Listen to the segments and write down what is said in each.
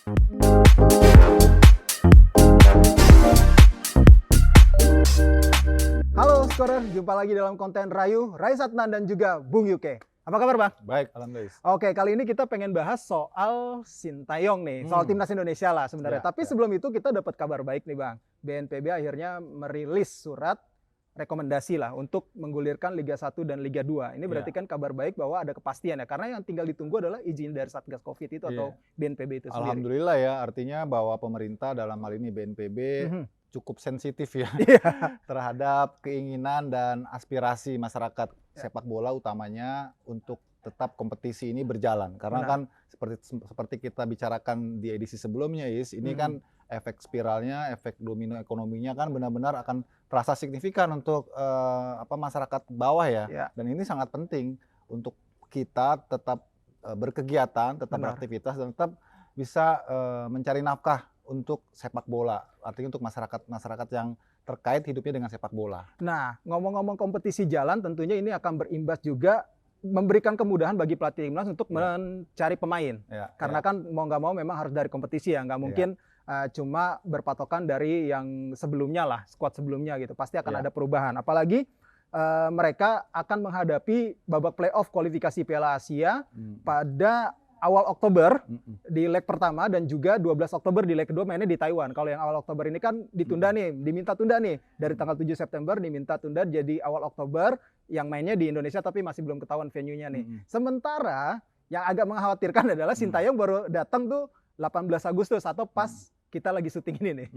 Halo Scorer, jumpa lagi dalam konten Rayu, Rai Satnan dan juga Bung Yuke. Apa kabar Bang? Baik, alhamdulillah. Oke, kali ini kita pengen bahas soal Sintayong nih, soal timnas Indonesia lah sebenarnya. Tapi sebelum itu kita dapat kabar baik nih Bang. BNPB akhirnya merilis surat rekomendasi lah untuk menggulirkan Liga 1 dan Liga 2. Ini berarti kan kabar baik bahwa ada kepastian ya, karena yang tinggal ditunggu adalah izin dari Satgas Covid itu atau BNPB itu sendiri. Alhamdulillah ya, artinya bahwa pemerintah dalam hal ini BNPB cukup sensitif ya terhadap keinginan dan aspirasi masyarakat sepak bola utamanya untuk tetap kompetisi ini berjalan. Karena kan seperti kita bicarakan di edisi sebelumnya ini kan efek spiralnya, efek domino ekonominya kan benar-benar akan terasa signifikan untuk masyarakat bawah ya. Dan ini sangat penting untuk kita tetap berkegiatan, tetap beraktivitas dan tetap bisa mencari nafkah untuk sepak bola, artinya untuk masyarakat yang terkait hidupnya dengan sepak bola. Nah, ngomong-ngomong kompetisi jalan, tentunya ini akan berimbas juga memberikan kemudahan bagi pelatih timnas untuk mencari pemain. Karena kan mau nggak mau memang harus dari kompetisi ya, nggak mungkin cuma berpatokan dari yang sebelumnya lah, skuad sebelumnya gitu. Pasti akan ada perubahan. Apalagi mereka akan menghadapi babak playoff kualifikasi Piala Asia pada awal Oktober di leg pertama dan juga 12 Oktober di leg kedua mainnya di Taiwan. Kalau yang awal Oktober ini kan ditunda nih, diminta tunda nih. Dari tanggal 7 September diminta tunda jadi awal Oktober yang mainnya di Indonesia tapi masih belum ketahuan venue-nya nih. Sementara yang agak mengkhawatirkan adalah Sintayong baru datang tuh 18 Agustus atau pas kita lagi syuting ini nih.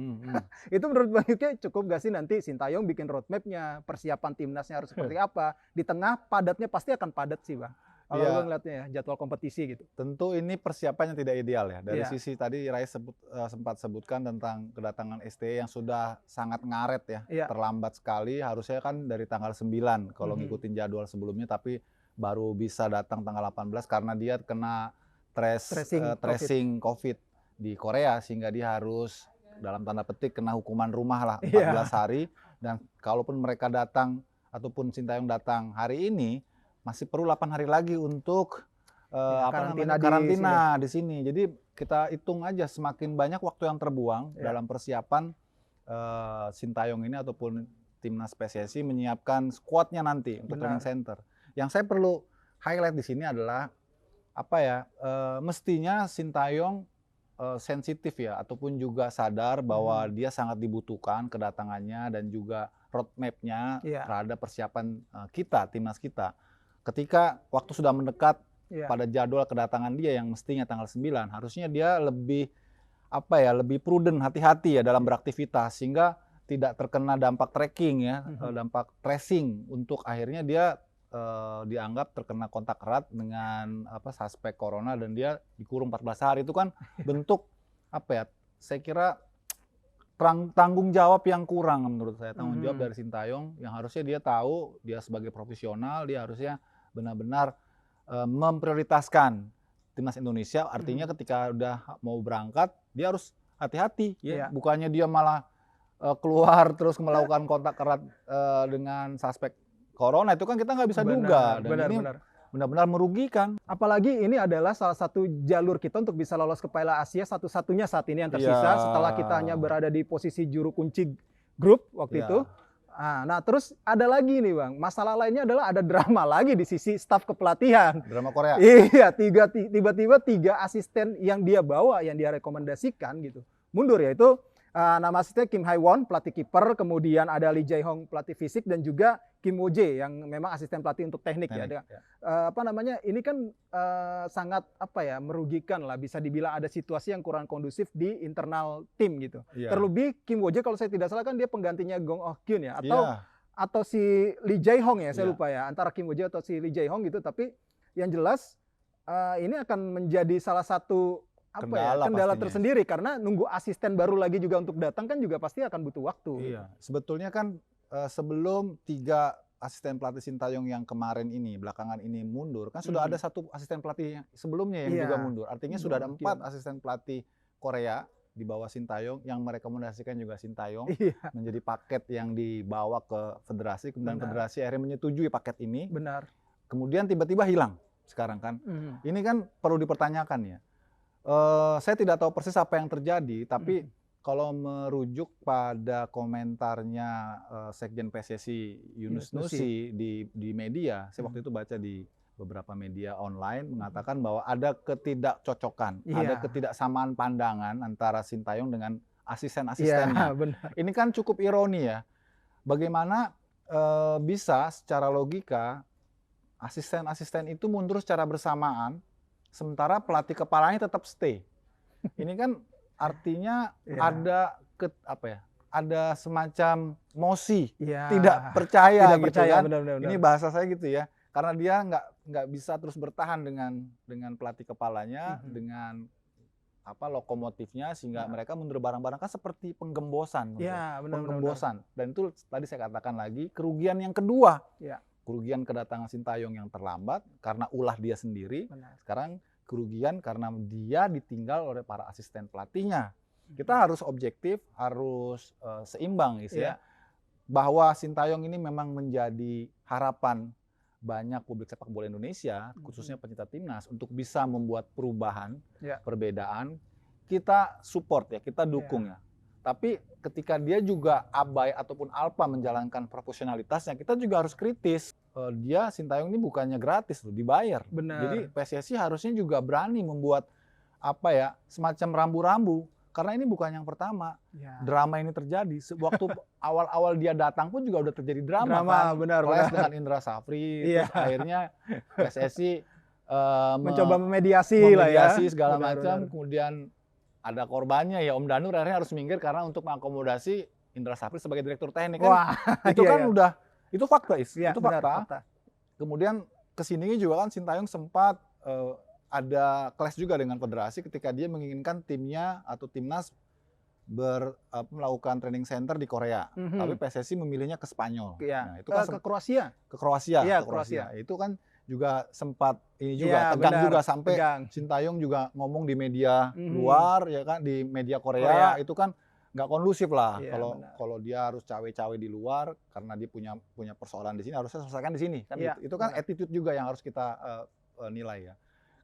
Itu menurut Bang Yuke cukup gak sih nanti Sintayong bikin roadmap-nya, persiapan timnasnya harus seperti apa? Di tengah padatnya pasti akan padat sih Bang. Kalau gue ngeliatnya ya, jadwal kompetisi gitu. Tentu ini persiapannya tidak ideal ya. Dari sisi tadi Rai sempat sebutkan tentang kedatangan STY yang sudah sangat ngaret ya. Terlambat sekali, harusnya kan dari tanggal 9 kalau ngikutin jadwal sebelumnya, tapi baru bisa datang tanggal 18 karena dia kena tracing COVID di Korea, sehingga dia harus dalam tanda petik kena hukuman rumah lah 14 hari. Dan kalaupun mereka datang ataupun Sintayong datang hari ini, masih perlu 8 hari lagi untuk karantina di sini. Jadi kita hitung aja semakin banyak waktu yang terbuang dalam persiapan Sintayong ini ataupun timnas PSSI menyiapkan skuadnya nanti untuk training center. Yang saya perlu highlight di sini adalah mestinya Sintayong sensitif ya ataupun juga sadar bahwa dia sangat dibutuhkan kedatangannya dan juga roadmap-nya terhadap persiapan kita, timnas kita. Ketika waktu sudah mendekat pada jadwal kedatangan dia yang mestinya tanggal 9, harusnya dia lebih prudent, hati-hati ya dalam beraktivitas sehingga tidak terkena dampak tracking ya, dampak tracing untuk akhirnya dia dianggap terkena kontak erat dengan suspek corona dan dia dikurung 14 hari. Itu kan bentuk saya kira tanggung jawab yang kurang menurut saya, tanggung jawab dari Sintayong yang harusnya dia tahu, dia sebagai profesional dia harusnya benar-benar memprioritaskan timnas Indonesia. Artinya ketika udah mau berangkat dia harus hati-hati ya, bukannya dia malah keluar terus melakukan kontak erat dengan suspek corona. Itu kan kita nggak bisa duga dan ini benar-benar merugikan. Apalagi ini adalah salah satu jalur kita untuk bisa lolos ke Piala Asia satu-satunya saat ini yang tersisa setelah kita hanya berada di posisi juru kunci grup waktu itu. Nah terus ada lagi nih Bang, masalah lainnya adalah ada drama lagi di sisi staf kepelatihan. Drama Korea. Iya, tiba-tiba 3 asisten yang dia bawa, yang dia rekomendasikan gitu mundur, yaitu nama asisten Kim Hae-won pelatih kiper, kemudian ada Lee Jae-hong pelatih fisik dan juga Kim Woo-jae yang memang asisten pelatih untuk teknik ya. Ini kan sangat merugikan lah, bisa dibilang ada situasi yang kurang kondusif di internal tim gitu. Terlebih Kim Woo-jae kalau saya tidak salah kan dia penggantinya Gong Oh-kyun ya, atau si Lee Jae-hong ya, saya lupa ya, antara Kim Woo-jae atau si Lee Jae-hong gitu. Tapi yang jelas ini akan menjadi salah satu kendala tersendiri karena nunggu asisten baru lagi juga untuk datang kan juga pasti akan butuh waktu. Sebetulnya kan sebelum 3 asisten pelatih Sintayong yang kemarin ini belakangan ini mundur kan sudah ada 1 asisten pelatih sebelumnya yang juga mundur. Artinya sudah ada 4 asisten pelatih Korea di bawah Sintayong yang merekomendasikan juga Sintayong menjadi paket yang dibawa ke federasi, kemudian federasi akhirnya menyetujui paket ini. Kemudian tiba-tiba hilang sekarang kan. Ini kan perlu dipertanyakan ya. Saya tidak tahu persis apa yang terjadi, tapi kalau merujuk pada komentarnya Sekjen PSSI Yunus Nusi di media, saya waktu itu baca di beberapa media online mengatakan bahwa ada ketidakcocokan, ada ketidaksamaan pandangan antara Sintayong dengan asisten-asistennya. Ini kan cukup ironi ya. Bagaimana bisa secara logika asisten-asisten itu mundur secara bersamaan, sementara pelatih kepalanya tetap stay. Ini kan artinya ada ada semacam mosi, tidak percaya gitu kan. Benar. Ini bahasa saya gitu ya, karena dia nggak bisa terus bertahan dengan pelatih kepalanya, dengan lokomotifnya, sehingga mereka mundur bareng-bareng, kan seperti penggembosan. Penggembosan. Dan itu tadi saya katakan lagi, kerugian yang kedua. Kerugian kedatangan Sintayong yang terlambat karena ulah dia sendiri. Sekarang kerugian karena dia ditinggal oleh para asisten pelatihnya. Kita harus objektif, harus seimbang ya. Bahwa Sintayong ini memang menjadi harapan banyak publik sepak bola Indonesia, khususnya pencinta timnas, untuk bisa membuat perubahan, perbedaan. Kita support ya, kita dukung ya. Tapi ketika dia juga abai ataupun alpa menjalankan profesionalitasnya, kita juga harus kritis. Sintayong ini bukannya gratis loh, dibayar. Jadi PSSI harusnya juga berani membuat semacam rambu-rambu. Karena ini bukan yang pertama. Drama ini terjadi. Waktu awal-awal dia datang pun juga udah terjadi drama kan. Benar. Dengan Indra Safri, terus akhirnya PSSI mencoba memediasi segala macam. Kemudian ada korbannya ya, Om Danur akhirnya harus minggir karena untuk mengakomodasi Indra Safri sebagai direktur teknik kan. Itu kan udah, itu fakta itu fakta. Kemudian kesininya juga kan Sintayong sempat ada clash juga dengan federasi ketika dia menginginkan timnya atau timnas melakukan training center di Korea. Tapi PSSI memilihnya ke Spanyol. Nah, itu kan ke Kroasia. Ke Kroasia. Itu kan juga sempat tegang juga sampai Sintayong juga ngomong di media luar ya kan, di media Korea. Itu kan nggak kondusif lah kalau dia harus cawe-cawe di luar karena dia punya persoalan di sini, harusnya selesaikan di sini kan. Itu kan attitude juga yang harus kita nilai ya.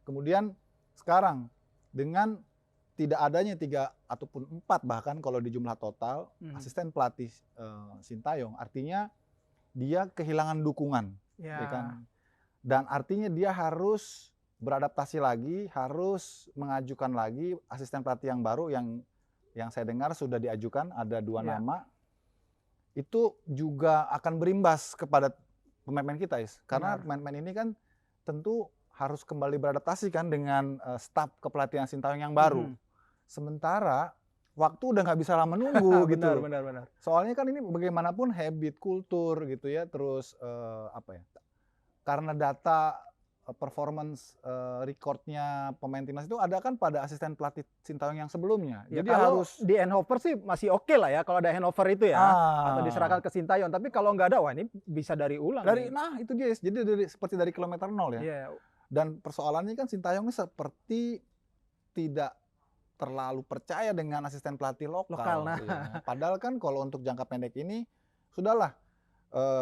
Kemudian sekarang dengan tidak adanya 3 ataupun 4 bahkan kalau di jumlah total asisten pelatih Sintayong, artinya dia kehilangan dukungan, ya kan? Dan artinya dia harus beradaptasi lagi, harus mengajukan lagi asisten pelatih yang baru yang saya dengar sudah diajukan, ada 2 nama. Itu juga akan berimbas kepada pemain-pemain kita, karena pemain-pemain ini kan tentu harus kembali beradaptasi kan dengan staf kepelatihan Sintayong yang baru. Sementara waktu udah nggak bisa lama menunggu gitu. Benar. Soalnya kan ini bagaimanapun habit, kultur gitu ya, terus karena data performance recordnya pemain timnas itu ada kan pada asisten pelatih Sintayong yang sebelumnya. Jadi harus di handover sih masih oke lah ya kalau ada handover itu ya, atau diserahkan ke Sintayong. Tapi kalau nggak ada, ini bisa dari ulang. Nah itu dia, jadi seperti dari kilometer 0 ya. Dan persoalannya kan Sintayong ini seperti tidak terlalu percaya dengan asisten pelatih lokal. Padahal kan kalau untuk jangka pendek ini sudahlah.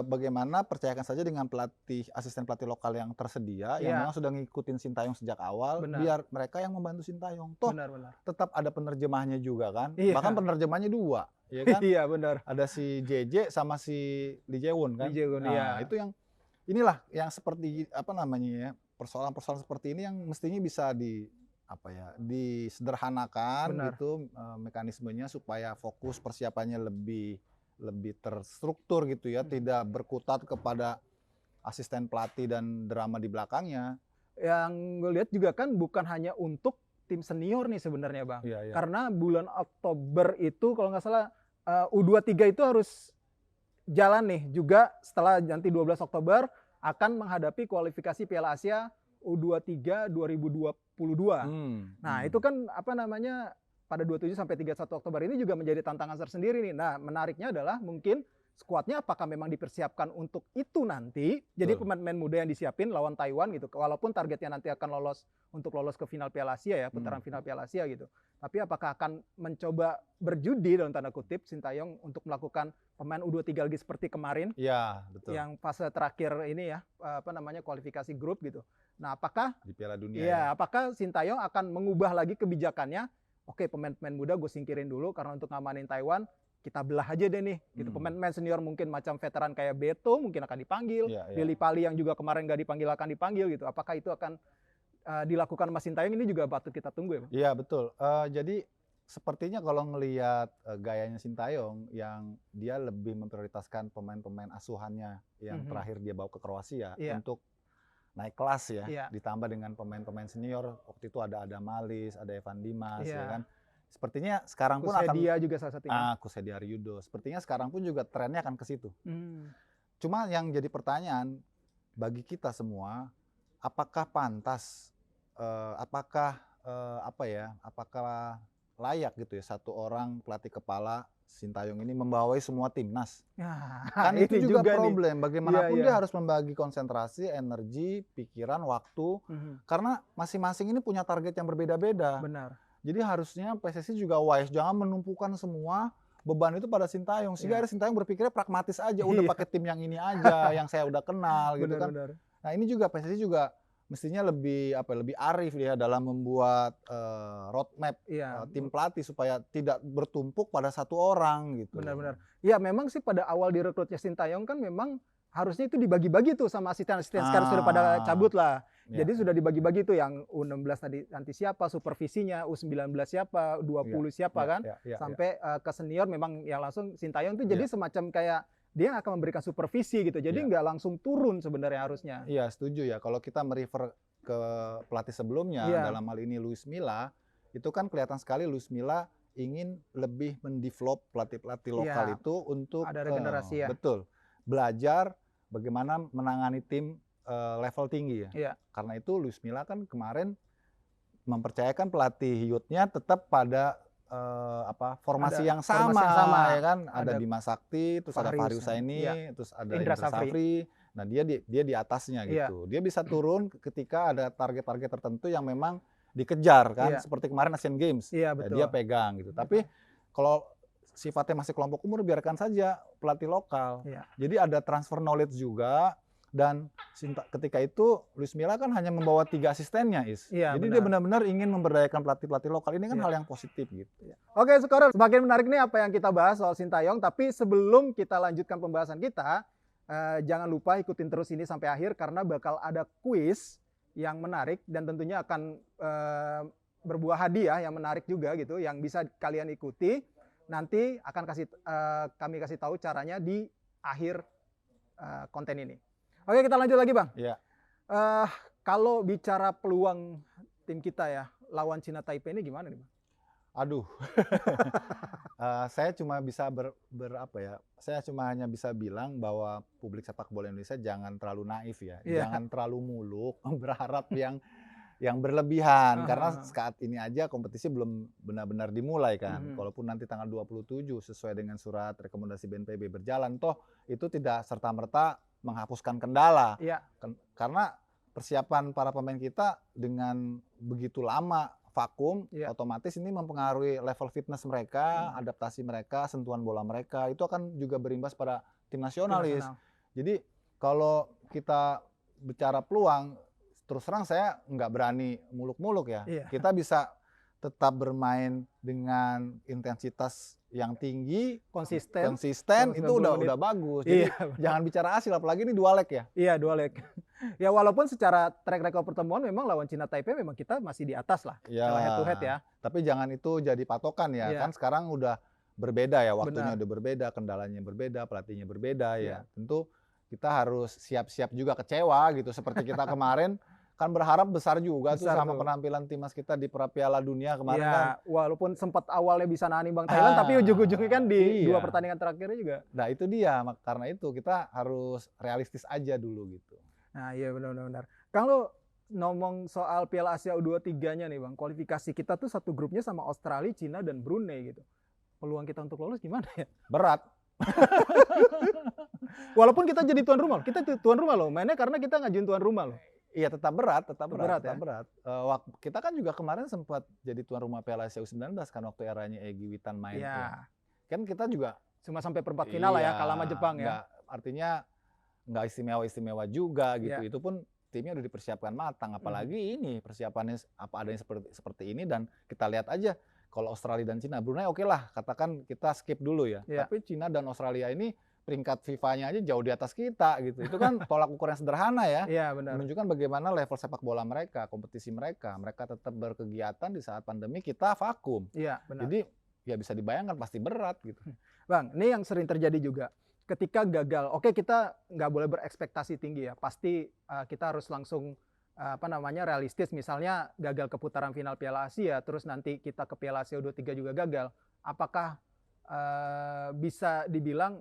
Bagaimana percayakan saja dengan asisten pelatih lokal yang tersedia yang memang sudah ngikutin Sintayong sejak awal, biar mereka yang membantu Sintayong. Toh tetap ada penerjemahnya juga kan, bahkan penerjemahnya 2, ya kan? Ada si JJ sama si Lee Jae-won kan. Itu yang inilah yang seperti persoalan-persoalan seperti ini yang mestinya bisa disederhanakan gitu mekanismenya supaya fokus persiapannya lebih terstruktur gitu ya, tidak berkutat kepada asisten pelatih dan drama di belakangnya. Yang gue lihat juga kan bukan hanya untuk tim senior nih sebenarnya Bang. Karena bulan Oktober itu kalau nggak salah U23 itu harus jalan nih juga setelah nanti 12 Oktober akan menghadapi kualifikasi Piala Asia U23 2022. Nah, itu kan pada 27 sampai 31 Oktober ini juga menjadi tantangan tersendiri nih. Nah, menariknya adalah mungkin skuadnya apakah memang dipersiapkan untuk itu nanti. Jadi pemain-pemain muda yang disiapin lawan Taiwan gitu. Walaupun targetnya nanti akan lolos ke final Piala Asia ya, putaran final Piala Asia gitu. Tapi apakah akan mencoba berjudi dalam tanda kutip Sintayong untuk melakukan pemain U23 lagi seperti kemarin? Iya, betul. Yang fase terakhir ini ya, kualifikasi grup gitu. Nah, apakah di Piala Dunia ya, apakah Sintayong akan mengubah lagi kebijakannya? Oke, pemain-pemain muda gue singkirin dulu karena untuk ngamanin Taiwan kita belah aja deh nih. Gitu. Pemain-pemain senior mungkin macam veteran kayak Beto mungkin akan dipanggil. Deli Pali yang juga kemarin nggak dipanggil akan dipanggil gitu. Apakah itu akan dilakukan Mas Sintayong? Ini juga patut kita tunggu ya, Bang? Iya, betul. Jadi sepertinya kalau ngelihat gayanya Sintayong yang dia lebih memprioritaskan pemain-pemain asuhannya yang terakhir dia bawa ke Kroasia untuk naik kelas ya, ditambah dengan pemain-pemain senior. Waktu itu ada Malis, ada Evan Dimas, ya kan. Sepertinya sekarang pun Kushedia juga salah satunya. Kushedia Aryudo. Sepertinya sekarang pun juga trennya akan ke situ. Cuma yang jadi pertanyaan bagi kita semua, apakah pantas, apakah layak gitu ya satu orang pelatih kepala Sintayong ini membawai semua timnas? Kan itu juga problem. Bagaimanapun dia harus membagi konsentrasi, energi, pikiran, waktu, karena masing-masing ini punya target yang berbeda-beda. Benar. Jadi harusnya PSSI juga wise, jangan menumpukan semua beban itu pada Sintayong. Sehingga Sintayong berpikirnya pragmatis aja, udah pakai tim yang ini aja, yang saya udah kenal gitu kan. Nah ini juga PSSI juga mestinya lebih arif ya dalam membuat roadmap tim pelatih supaya tidak bertumpuk pada satu orang gitu. Benar-benar. Ya memang sih pada awal direkrutnya Sintayong kan memang harusnya itu dibagi-bagi tuh sama asisten-asisten sekarang sudah pada cabut lah. Jadi sudah dibagi-bagi tuh yang U16 tadi nanti siapa, supervisinya, U19 siapa, U20 siapa kan. Sampai ke senior memang yang langsung Sintayong tuh jadi semacam kayak dia akan memberikan supervisi gitu. Jadi nggak langsung turun sebenarnya harusnya. Iya, setuju ya. Kalau kita merefer ke pelatih sebelumnya dalam hal ini Luis Milla, itu kan kelihatan sekali Luis Milla ingin lebih mendevelop pelatih-pelatih lokal itu untuk ada regenerasi betul. Belajar bagaimana menangani tim level tinggi ya. Karena itu Luis Milla kan kemarin mempercayakan pelatih youth-nya tetap pada formasi yang sama ya kan. Ada Bima Sakti, terus ada Fahri Husaini, terus ada Indra Safri. Nah, dia di atasnya gitu. Dia bisa turun ketika ada target-target tertentu yang memang dikejar kan, seperti kemarin Asian Games. Dia pegang gitu. Tapi kalau sifatnya masih kelompok umur, biarkan saja pelatih lokal. Jadi ada transfer knowledge juga. Dan ketika itu Luis Milla kan hanya membawa 3 asistennya, Jadi dia benar-benar ingin memberdayakan pelatih-pelatih lokal. Ini kan hal yang positif gitu. Oke, sekarang semakin menarik nih apa yang kita bahas soal Sintayong. Tapi sebelum kita lanjutkan pembahasan kita, jangan lupa ikutin terus ini sampai akhir karena bakal ada kuis yang menarik dan tentunya akan berbuah hadiah yang menarik juga gitu, yang bisa kalian ikuti. Nanti akan kami kasih tahu caranya di akhir konten ini. Oke, kita lanjut lagi, Bang. Kalau bicara peluang tim kita ya lawan Cina Taipei ini gimana nih, Bang? Aduh, saya cuma bisa saya cuma hanya bisa bilang bahwa publik sepak bola Indonesia jangan terlalu naif ya, jangan terlalu muluk berharap yang berlebihan karena saat ini aja kompetisi belum benar-benar dimulai kan. Walaupun nanti tanggal 27 sesuai dengan surat rekomendasi BNPB berjalan, toh itu tidak serta-merta menghapuskan kendala. Karena persiapan para pemain kita dengan begitu lama vakum, otomatis ini mempengaruhi level fitness mereka, adaptasi mereka, sentuhan bola mereka, itu akan juga berimbas pada tim nasionalis. Jadi kalau kita bicara peluang, terus terang saya nggak berani muluk-muluk ya. Kita bisa tetap bermain dengan intensitas yang tinggi, konsisten itu udah bagus. Jadi jangan bicara hasil, apalagi ini 2 leg ya. Iya, 2 leg. Ya walaupun secara track record pertemuan memang lawan Cina Taipei memang kita masih di atas lah, head to head ya. Tapi jangan itu jadi patokan ya, kan sekarang udah berbeda ya, waktunya udah berbeda, kendalanya berbeda, pelatihnya berbeda ya. Tentu kita harus siap-siap juga kecewa gitu, seperti kita kemarin. Kan berharap besar juga tuh sama penampilan timnas kita di Piala Dunia kemarin kan. Walaupun sempat awalnya bisa nahan imbang Thailand, tapi ujung-ujungnya kan di 2 pertandingan terakhirnya juga. Nah itu dia, karena itu kita harus realistis aja dulu gitu. Nah iya benar-benar. Kalau ngomong soal Piala Asia U23-nya nih Bang, kualifikasi kita tuh satu grupnya sama Australia, Cina, dan Brunei gitu. Peluang kita untuk lolos gimana ya? Berat. Walaupun kita jadi tuan rumah, kita tuan rumah loh, mainnya karena kita ngajuin tuan rumah loh. Iya tetap berat. Ya? Kita kan juga kemarin sempat jadi tuan rumah Piala Asia U19 kan waktu eranya Egy Witan main. Ya. Kan kita juga cuma sampai perempat final lah ya, kalah sama Jepang ya. Artinya nggak istimewa juga gitu. Itu pun timnya udah dipersiapkan matang. Apalagi ini persiapannya apa adanya seperti ini, dan kita lihat aja kalau Australia dan Cina, Brunei oke lah, katakan kita skip dulu ya. Tapi Cina dan Australia ini peringkat FIFA-nya aja jauh di atas kita gitu. Itu kan tolak ukur yang sederhana ya. Iya, benar. Menunjukkan bagaimana level sepak bola mereka, kompetisi mereka. Mereka tetap berkegiatan di saat pandemi, kita vakum. Iya, benar. Jadi ya bisa dibayangkan pasti berat gitu. Bang, ini yang sering terjadi juga. Ketika gagal, oke kita nggak boleh berekspektasi tinggi ya. Pasti kita harus langsung realistis. Misalnya gagal ke putaran final Piala Asia, terus nanti kita ke Piala Asia U23 juga gagal. Apakah bisa dibilang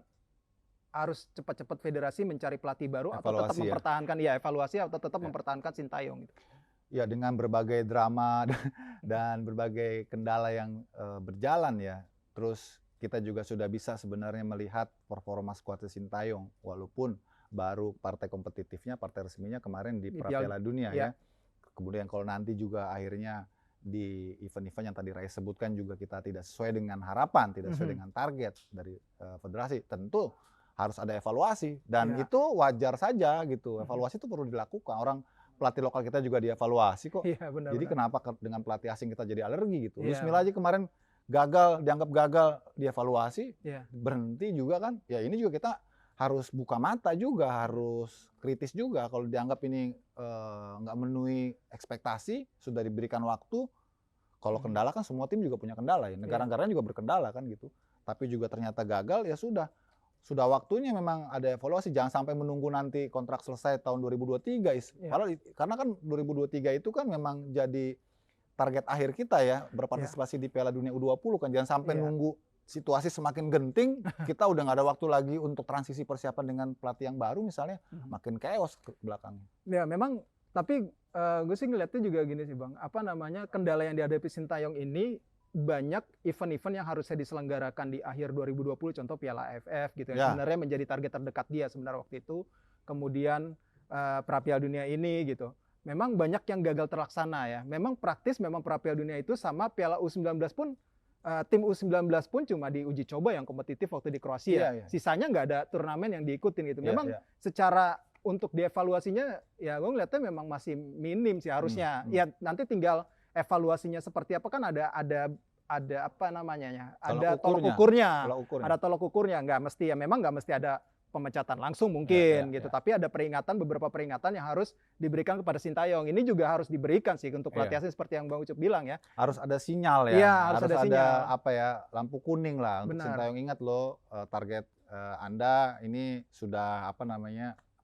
harus cepat-cepat federasi mencari pelatih baru atau tetap mempertahankan evaluasi atau tetap mempertahankan Sintayong gitu? Ya, dengan berbagai drama dan berbagai kendala yang berjalan ya. Terus kita juga sudah bisa sebenarnya melihat performa skuad Sintayong, walaupun baru partai kompetitifnya, partai resminya kemarin di Piala Dunia ya. Kemudian kalau nanti juga akhirnya di event-event yang tadi Rais sebutkan juga kita tidak sesuai dengan harapan, tidak sesuai dengan target dari federasi, tentu harus ada evaluasi, dan itu wajar saja gitu. Evaluasi itu perlu dilakukan. Orang pelatih lokal kita juga dievaluasi kok. Jadi kenapa dengan pelatih asing kita jadi alergi gitu? Luis Milla aja kemarin gagal, dianggap gagal, dievaluasi, berhenti juga kan. Ya ini juga kita harus buka mata juga, harus kritis juga. Kalau dianggap ini nggak memenuhi ekspektasi, sudah diberikan waktu. Kalau kendala kan semua tim juga punya kendala ya. Negara-negaranya juga berkendala kan gitu. Tapi juga ternyata gagal, ya sudah waktunya memang ada evaluasi. Jangan sampai menunggu nanti kontrak selesai tahun 2023. Karena kan 2023 itu kan memang jadi target akhir kita ya, berpartisipasi di Piala Dunia U20 kan. Jangan sampai nunggu situasi semakin genting, kita udah nggak ada waktu lagi untuk transisi persiapan dengan pelatih yang baru misalnya, makin chaos ke belakangnya. Ya memang, tapi gue sih ngeliatnya juga gini sih Bang, kendala yang dihadapi Sintayong ini banyak event-event yang harusnya diselenggarakan di akhir 2020, contoh Piala AFF gitu ya. Sebenarnya menjadi target terdekat dia sebenarnya waktu itu. Kemudian pra Piala Dunia ini gitu. Memang banyak yang gagal terlaksana ya. Memang praktis, memang pra Piala Dunia itu sama Piala U19 pun tim U19 pun cuma diuji coba yang kompetitif waktu di Kroasia. Sisanya nggak ada turnamen yang diikutin gitu. Memang secara untuk dievaluasinya ya gue ngeliatnya memang masih minim sih harusnya. Ya nanti tinggal evaluasinya seperti apa kan ada apa namanya? Ada tolok ukurnya. Ada tolok ukurnya, memang nggak mesti ada pemecatan langsung mungkin gitu. Tapi ada beberapa peringatan yang harus diberikan kepada Sintayong. Ini juga harus diberikan sih untuk pelatih asing seperti yang Bang Ucup bilang ya. Harus ada sinyal ya. Iya, harus ada sinyal. Lampu kuning lah untuk Sintayong. Ingat loh, target Anda ini sudah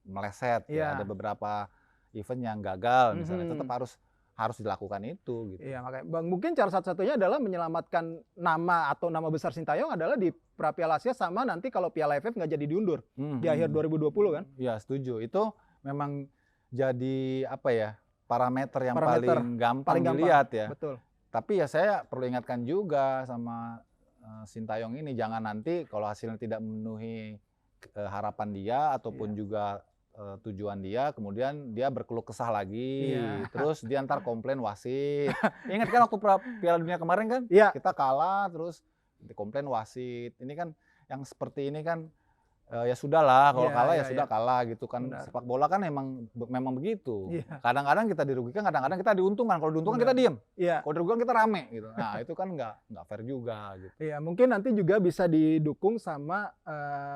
meleset ya. Ada beberapa event yang gagal misalnya, tetap harus dilakukan itu gitu. Iya, makanya Bang, mungkin cara satu-satunya adalah menyelamatkan nama besar Sintayong adalah di pra Piala Asia, sama nanti kalau Piala AFF nggak jadi diundur di akhir 2020 kan? Iya, setuju. Itu memang jadi parameter yang paling gampang dilihat ya. Betul. Tapi ya saya perlu ingatkan juga sama Sintayong ini, jangan nanti kalau hasilnya tidak memenuhi harapan dia ataupun juga tujuan dia, kemudian dia berkeluh kesah lagi, terus dia ntar komplain wasit. Ingat kan waktu Piala Dunia kemarin kan, kita kalah terus komplain wasit. Ini kan yang seperti ini kan ya sudahlah, kalau kalah ya sudah kalah gitu kan. Benar. Sepak bola kan memang begitu. Kadang-kadang kita dirugikan, kadang-kadang kita diuntungkan. Kalau diuntungkan kita diem, kalau dirugikan kita rame gitu. Nah itu kan nggak fair juga gitu. Iya, mungkin nanti juga bisa didukung sama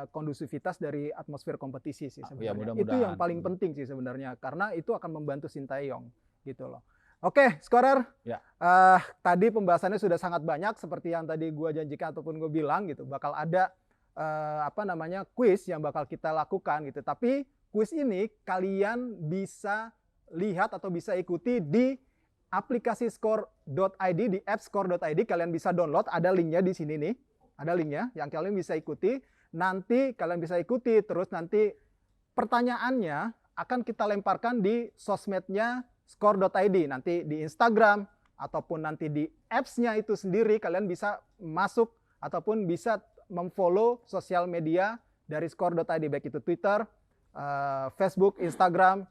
kondusivitas dari atmosfer kompetisi sih sebenarnya. Itu yang paling penting sih sebenarnya, karena itu akan membantu Sintayong gitu loh. Oke, Skorer. Tadi pembahasannya sudah sangat banyak seperti yang tadi gue janjikan ataupun gue bilang gitu. Bakal ada kuis yang bakal kita lakukan gitu. Tapi kuis ini kalian bisa lihat atau bisa ikuti di aplikasi skor.id, di app skor.id. Kalian bisa download, ada linknya di sini nih. Ada linknya yang kalian bisa ikuti. Nanti kalian bisa ikuti, terus nanti pertanyaannya akan kita lemparkan di sosmednya skor.id. Nanti di Instagram ataupun nanti di apps-nya itu sendiri kalian bisa masuk ataupun bisa memfollow sosial media dari skor.id, baik itu Twitter, Facebook, Instagram,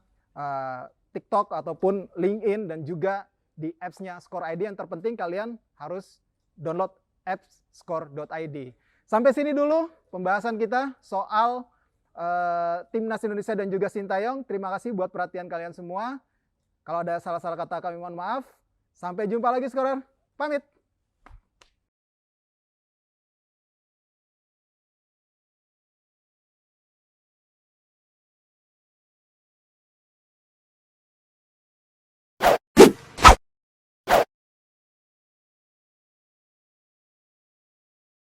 TikTok ataupun LinkedIn, dan juga di apps-nya Skor.id. Yang terpenting kalian harus download apps Skor.id. Sampai sini dulu pembahasan kita soal Timnas Indonesia dan juga Sintayong. Terima kasih buat perhatian kalian semua. Kalau ada salah-salah kata kami mohon maaf. Sampai jumpa lagi Skorer. Pamit.